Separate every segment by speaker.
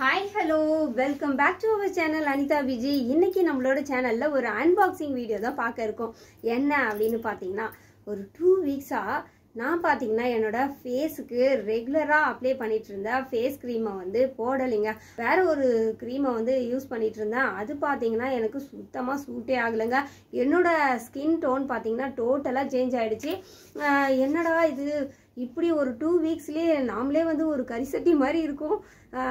Speaker 1: Hi, hello, welcome back to our channel Anita Vijay. இன்னைக்கு நம்மளோட சேனல்ல ஒரு அன்பாக்சிங் வீடியோ தான் பார்க்க இருக்கோம். என்ன அப்படினு பாத்தீங்கன்னா ஒரு 2 வீக்ஸா நான் பாத்தீங்கன்னா என்னோட ஃபேஸ்க்கு ரெகுலரா அப்ளை பண்ணிட்டு இருந்த ஃபேஸ் கிரீமை வந்து போடலைங்க. வேற ஒரு கிரீமை வந்து யூஸ் பண்ணிட்டு இருந்தேன். அது பாத்தீங்கன்னா எனக்கு சுத்தமா சூட்டே ஆகலங்க. என்னோட ஸ்கின் டோன் பாத்தீங்கன்னா டோட்டலா சேஞ்ச் ஆயிடுச்சு. என்னடா இது இப்படி ஒரு 2 வீக்ஸ்லயே நாமளே வந்து ஒரு கரிசட்டி மாதிரி இருக்கும்.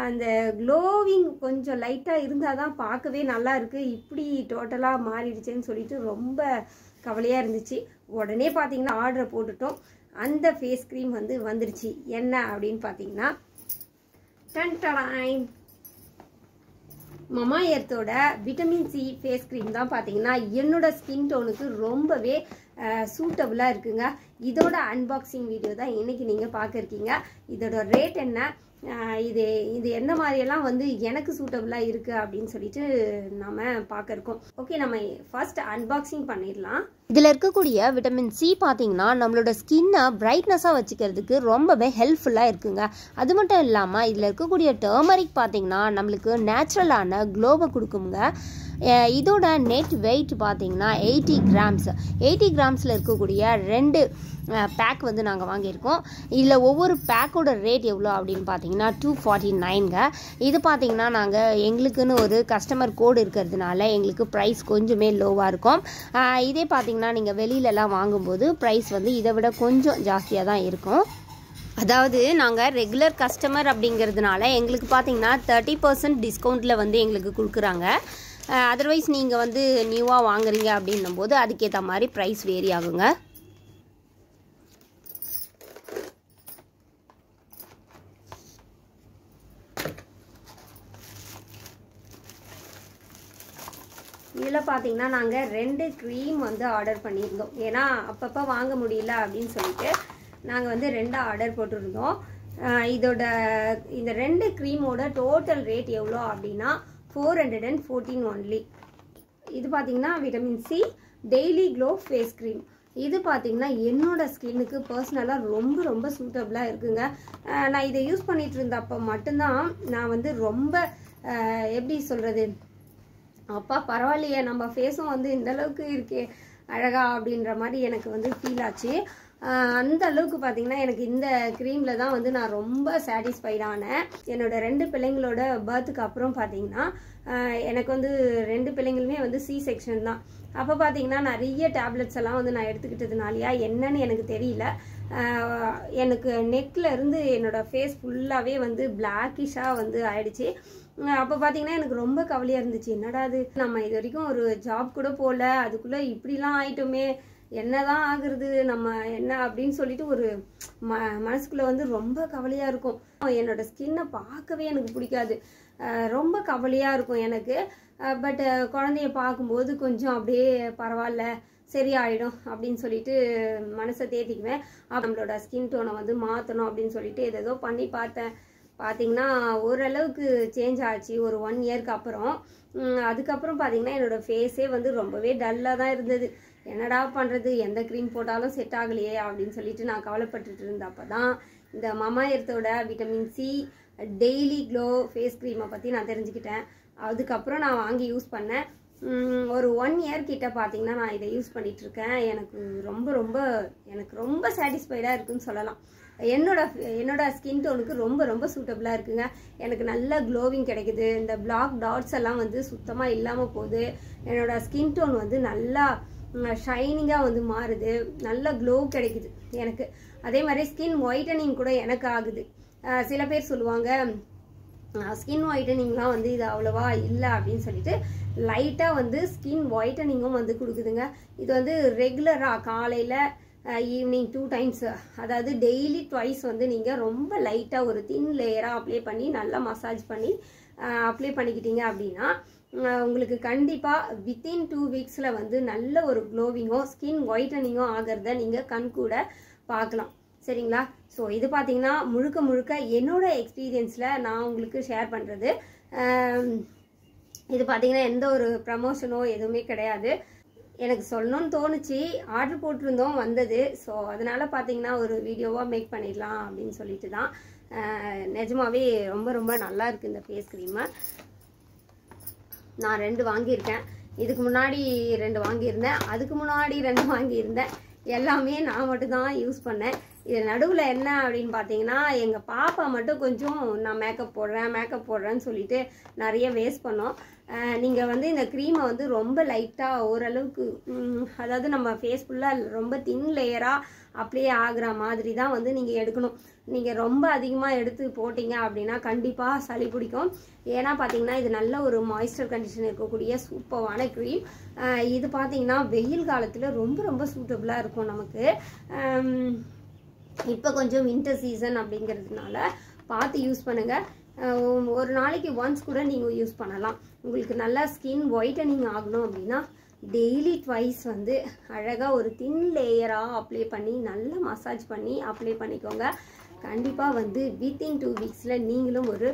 Speaker 1: அந்த க்ளோவிங் கொஞ்சம் லைட்டாக இருந்தால் தான் பார்க்கவே நல்லா இருக்கு. இப்படி டோட்டலாக மாறிடுச்சேன்னு சொல்லிட்டு ரொம்ப கவலையாக இருந்துச்சு. உடனே பார்த்தீங்கன்னா ஆர்டரை போட்டுட்டோம். அந்த ஃபேஸ் க்ரீம் வந்து வந்துடுச்சு. என்ன அப்படின்னு பார்த்தீங்கன்னா டன்டடாய் மமா எர்த்தோட விட்டமின் சி ஃபேஸ் க்ரீம் தான் பார்த்தீங்கன்னா என்னோட ஸ்கின் டோனுக்கு ரொம்பவே சூட்டபுளாக இருக்குங்க. இதோட அன்பாக்சிங் வீடியோ தான் இன்னைக்கு நீங்கள் பார்க்க இருக்கீங்க. இதோட ரேட் என்ன, இது என்ன மாதிரியெல்லாம் வந்து எனக்கு சூட்டபுளாக இருக்குது அப்படின்னு சொல்லிட்டு நம்ம பார்க்க இருக்கோம். ஓகே, நம்ம ஃபர்ஸ்ட் அன்பாக்சிங் பண்ணிடலாம்.
Speaker 2: இதில் இருக்கக்கூடிய விட்டமின் சி பார்த்தீங்கன்னா நம்மளோட ஸ்கின்னை பிரைட்னஸாக வச்சுக்கிறதுக்கு ரொம்பவே ஹெல்ப்ஃபுல்லாக இருக்குங்க. அது மட்டும் இல்லாமல் இதில் இருக்கக்கூடிய டர்மரிக் பார்த்தீங்கன்னா நம்மளுக்கு நேச்சுரலான க்ளோவை கொடுக்குங்க. இதோட நெட் வெயிட் பார்த்தீங்கன்னா 80 கிராம்ஸ். 80 கிராம்ஸில் இருக்கக்கூடிய 2 பேக் வந்து நாங்கள் வாங்கியிருக்கோம். இதில் ஒவ்வொரு பேக்கோட ரேட் எவ்வளோ அப்படின்னு பார்த்தீங்கன்னா 249ங்க. இது பார்த்தீங்கன்னா நாங்கள் எங்களுக்குன்னு ஒரு கஸ்டமர் கோடு இருக்கிறதுனால எங்களுக்கு ப்ரைஸ் கொஞ்சமே லோவாக இருக்கும். இதே பார்த்தீங்கன்னா நீங்கள் வெளியிலலாம் வாங்கும்போது ப்ரைஸ் வந்து இதை விட கொஞ்சம் ஜாஸ்தியாக தான் இருக்கும். அதாவது நாங்கள் ரெகுலர் கஸ்டமர் அப்படிங்கிறதுனால எங்களுக்கு பார்த்தீங்கன்னா 30% டிஸ்கவுண்ட்டில் வந்து எங்களுக்கு கொடுக்குறாங்க. அதர்வைஸ் நீங்கள் வந்து நியூவாக வாங்குறீங்க அப்படின்னும் போது அதுக்கேற்ற மாதிரி ப்ரைஸ் வேரி ஆகுங்க.
Speaker 1: இதில் பார்த்தீங்கன்னா நாங்கள் 2 க்ரீம் வந்து ஆர்டர் பண்ணியிருந்தோம். ஏன்னா அப்பப்போ வாங்க முடியல அப்படின்னு சொல்லிட்டு நாங்கள் வந்து 2 ஆர்டர் போட்டிருந்தோம். இந்த 2 க்ரீமோட டோட்டல் ரேட் எவ்வளோ அப்படின்னா 414 ஒன்லி. இது பார்த்தீங்கன்னா vitamin C daily glow face cream. இது பார்த்தீங்கன்னா என்னோட ஸ்கின்னுக்கு பர்சனலாக ரொம்ப ரொம்ப சூட்டபுளாக இருக்குங்க. நான் இதை யூஸ் பண்ணிட்டு இருந்தப்போ மட்டும்தான் நான் வந்து ரொம்ப எப்படி சொல்கிறது, அப்பா பரவாயில்லையே நம்ம ஃபேஸும் வந்து இந்த அளவுக்கு இருக்கே அழகா அப்படின்ற மாதிரி எனக்கு வந்து ஃபீல் ஆச்சு. அந்த அளவுக்கு பார்த்தீங்கன்னா எனக்கு இந்த க்ரீமில் தான் வந்து நான் ரொம்ப சாட்டிஸ்ஃபைடானேன். என்னோட 2 பிள்ளைங்களோட பர்த்துக்கு அப்புறம் பார்த்தீங்கன்னா எனக்கு வந்து 2 பிள்ளைங்களுமே வந்து சி செக்ஷன் தான். அப்போ பார்த்தீங்கன்னா நிறைய டேப்லெட்ஸ் எல்லாம் வந்து நான் எடுத்துக்கிட்டதுனாலயா என்னன்னு எனக்கு தெரியல, எனக்கு நெக்கில் இருந்து என்னோட ஃபேஸ் ஃபுல்லாகவே வந்து பிளாக்கிஷாக வந்து ஆயிடுச்சு. அப்போ பார்த்தீங்கன்னா எனக்கு ரொம்ப கவலையாக இருந்துச்சு. என்னடா அது, நம்ம இது வரைக்கும் ஒரு ஜாப் கூட போகல, அதுக்குள்ளே இப்படிலாம் ஆயிட்டோமே, என்னதான் ஆகுறது நம்ம என்ன அப்படின்னு சொல்லிட்டு ஒரு மனசுக்குள்ளே வந்து ரொம்ப கவலையாக இருக்கும். என்னோட ஸ்கின்னை பார்க்கவே எனக்கு பிடிக்காது, ரொம்ப கவலையாக இருக்கும் எனக்கு. பட் குழந்தைய பார்க்கும்போது கொஞ்சம் அப்படியே பரவாயில்ல சரியாயிடும் அப்படின்னு சொல்லிட்டு மனசை தேத்திக்குவேன். நம்மளோட ஸ்கின் டோனை வந்து மாற்றணும் அப்படின்னு சொல்லிட்டு ஏதோ பண்ணி பார்த்தேன். பார்த்தீங்கன்னா ஓரளவுக்கு சேஞ்ச் ஆச்சு ஒரு 1 இயர்க்கு அப்புறம். அதுக்கப்புறம் பார்த்தீங்கன்னா என்னோடய ஃபேஸே வந்து ரொம்பவே டல்லாக தான் இருந்தது. என்னடா பண்ணுறது, எந்த க்ரீம் போட்டாலும் செட் ஆகலையே அப்படின்னு சொல்லிட்டு நான் கவலைப்பட்டுட்டு இருந்தப்போ தான் இந்த மமா எர்த்தோட vitamin C daily glow face க்ரீமை பற்றி நான் தெரிஞ்சுக்கிட்டேன். அதுக்கப்புறம் நான் வாங்கி யூஸ் பண்ணேன். ஒரு 1 இயர் கிட்ட பார்த்தீங்கன்னா நான் இதை யூஸ் பண்ணிகிட்ருக்கேன். எனக்கு ரொம்ப சாட்டிஸ்ஃபைடாக இருக்குன்னு சொல்லலாம். என்னோட ஸ்கின் டோனுக்கு ரொம்ப ரொம்ப சூட்டபுளாக இருக்குங்க. எனக்கு நல்ல க்ளோவிங் கிடைக்குது. இந்த பிளாக் டாட்ஸ் எல்லாம் வந்து சுத்தமாக இல்லாமல் போகுது. என்னோட ஸ்கின் டோன் வந்து நல்லா ஷைனிங்காக வந்து மாறுது. நல்ல க்ளோ கிடைக்குது எனக்கு. அதே மாதிரி ஸ்கின் ஒயிட்டனிங் கூட எனக்கு ஆகுது. சில பேர் சொல்லுவாங்க ஸ்கின் ஒயிட்டனிங்லாம் வந்து இது அவ்வளோவா இல்லை அப்படின்னு சொல்லிட்டு லைட்டாக வந்து ஸ்கின் ஒயிட்டனிங்கும் வந்து கொடுக்குதுங்க. இது வந்து ரெகுலராக காலையில் ஈவினிங் 2 டைம்ஸ், அதாவது டெய்லி ட்வைஸ் வந்து நீங்கள் ரொம்ப லைட்டாக ஒரு தின் லேயராக அப்ளை பண்ணி நல்லா மசாஜ் பண்ணி அப்ளை பண்ணிக்கிட்டீங்க அப்படின்னா உங்களுக்கு கண்டிப்பாக வித்தின் 2 வீக்ஸில் வந்து நல்ல ஒரு க்ளோவிங்கோ ஸ்கின் ஒயிட்டனிங்கோ ஆகிறத நீங்கள் கண் கூட பார்க்கலாம். சரிங்களா? ஸோ இது பார்த்தீங்கன்னா முழுக்க என்னோட எக்ஸ்பீரியன்ஸில் நான் உங்களுக்கு ஷேர் பண்ணுறது. இது பார்த்தீங்கன்னா எந்த ஒரு ப்ரமோஷனோ எதுவுமே கிடையாது. எனக்கு சொல்லணும்னு தோணுச்சு, ஆர்டர் போட்டிருந்தோம் வந்தது. ஸோ அதனால் பார்த்தீங்கன்னா ஒரு வீடியோவாக மேக் பண்ணிடலாம் அப்படின்னு சொல்லிட்டு தான். நிஜமாவே ரொம்ப ரொம்ப நல்லா இருக்குது இந்த ஃபேஸ் க்ரீமு. நான் 2 வாங்கியிருக்கேன். இதுக்கு முன்னாடி 2 வாங்கியிருந்தேன், அதுக்கு முன்னாடி 2 வாங்கியிருந்தேன். எல்லாமே நான் மட்டும்தான் யூஸ் பண்ணேன். இது நடுவில் என்ன அப்படின்னு பார்த்தீங்கன்னா, எங்கள் பாப்பா மட்டும் கொஞ்சம் நான் மேக்கப் போடுறேன்னு சொல்லிட்டு நிறைய வேஸ்ட் பண்ணோம். நீங்கள் வந்து இந்த க்ரீமை வந்து ரொம்ப லைட்டாக ஓரளவுக்கு, அதாவது நம்ம ஃபேஸ் ஃபுல்லாக ரொம்ப தின் லேயராக அப்ளை ஆகிற மாதிரி தான் வந்து நீங்கள் எடுக்கணும். நீங்கள் ரொம்ப அதிகமாக எடுத்து போட்டிங்க அப்படின்னா கண்டிப்பாக சளி பிடிக்கும். ஏன்னா பார்த்தீங்கன்னா இது நல்ல ஒரு மாய்ஸ்சர் கண்டிஷன் இருக்கக்கூடிய சூப்பரான க்ரீம். இது பார்த்தீங்கன்னா வெயில் காலத்தில் ரொம்ப ரொம்ப சூட்டபுளாக இருக்கும் நமக்கு. இப்போ கொஞ்சம் வின்டர் சீசன் அப்படிங்கிறதுனால பார்த்து யூஸ் பண்ணுங்கள். ஒரு நாளைக்கு ஒன்ஸ் கூட நீங்கள் யூஸ் பண்ணலாம். உங்களுக்கு நல்லா ஸ்கின் ஒயிட்டனிங் ஆகணும் அப்படின்னா டெய்லி ட்வைஸ் வந்து அழகாக ஒரு தின் லேயராக அப்ளை பண்ணி நல்லா மசாஜ் பண்ணி அப்ளை பண்ணிக்கோங்க. கண்டிப்பாக வந்து வித்தின் 2 வீக்ஸில் நீங்களும் ஒரு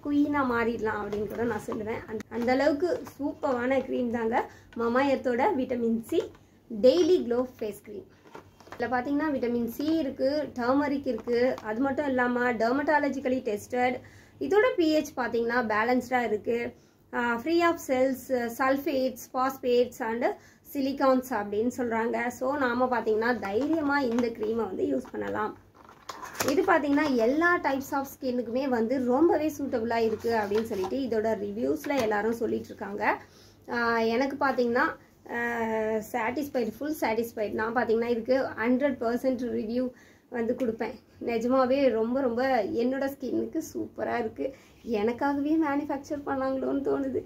Speaker 1: குயினாக மாறிடலாம் அப்படின்னு கூட நான் சொல்லுவேன். அந்தளவுக்கு சூப்பரான க்ரீம் தாங்க மமா எர்த்தோட vitamin C daily glow face cream. இதில் பார்த்தீங்கன்னா விட்டமின் சி இருக்குது, டர்மரிக் இருக்குது. அது மட்டும் இல்லாமல் டெர்மட்டாலஜிக்கலி டெஸ்டட். இதோட pH பார்த்தீங்கன்னா பேலன்ஸ்டாக இருக்குது. Free of cells, sulphates, phosphates and silicones அப்படின்னு சொல்கிறாங்க. ஸோ நாம் பார்த்தீங்கன்னா தைரியமாக இந்த க்ரீமை வந்து யூஸ் பண்ணலாம். இது பார்த்தீங்கன்னா எல்லா டைப்ஸ் ஆஃப் ஸ்கின்னுக்குமே வந்து ரொம்பவே சூட்டபுளாக இருக்குது அப்படின்னு சொல்லிட்டு இதோட ரிவ்யூஸில் எல்லாரும் சொல்லிட்டு இருக்காங்க. எனக்கு பார்த்தீங்கன்னா சாட்டிஸ்ஃபைடு, ஃபுல் சாட்டிஸ்ஃபைடு. நான் பார்த்தீங்கன்னா இதுக்கு 100% ரிவ்யூ வந்து கொடுப்பேன். நிஜமாவே ரொம்ப ரொம்ப என்னோட ஸ்கின்னுக்கு சூப்பராக இருக்குது. எனக்காகவே மேனுஃபேக்சர் பண்ணாங்களோன்னு தோணுது.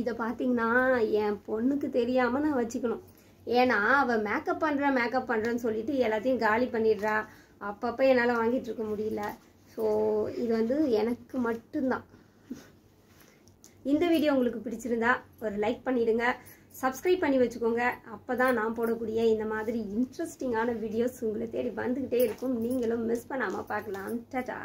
Speaker 1: இதை பார்த்தீங்கன்னா என் பொண்ணுக்கு தெரியாமல் நான் வச்சுக்கணும். ஏன்னா அவள் மேக்கப் பண்ணுறேன்னு சொல்லிட்டு எல்லாத்தையும் காலி பண்ணிடுறா. அப்பப்போ என்னால் வாங்கிட்டு இருக்க முடியல. ஸோ இது வந்து எனக்கு மட்டும்தான். இந்த வீடியோ உங்களுக்கு பிடிச்சிருந்தா ஒரு லைக் பண்ணிடுங்க, சப்ஸ்கிரைப் பண்ணி வச்சுக்கோங்க. அப்போ தான் நான் போடக்கூடிய இந்த மாதிரி இன்ட்ரெஸ்டிங்கான வீடியோஸ் உங்களை தேடி வந்துக்கிட்டே இருக்கும். நீங்களும் மிஸ் பண்ணாமல் பார்க்கலாம். டாடா.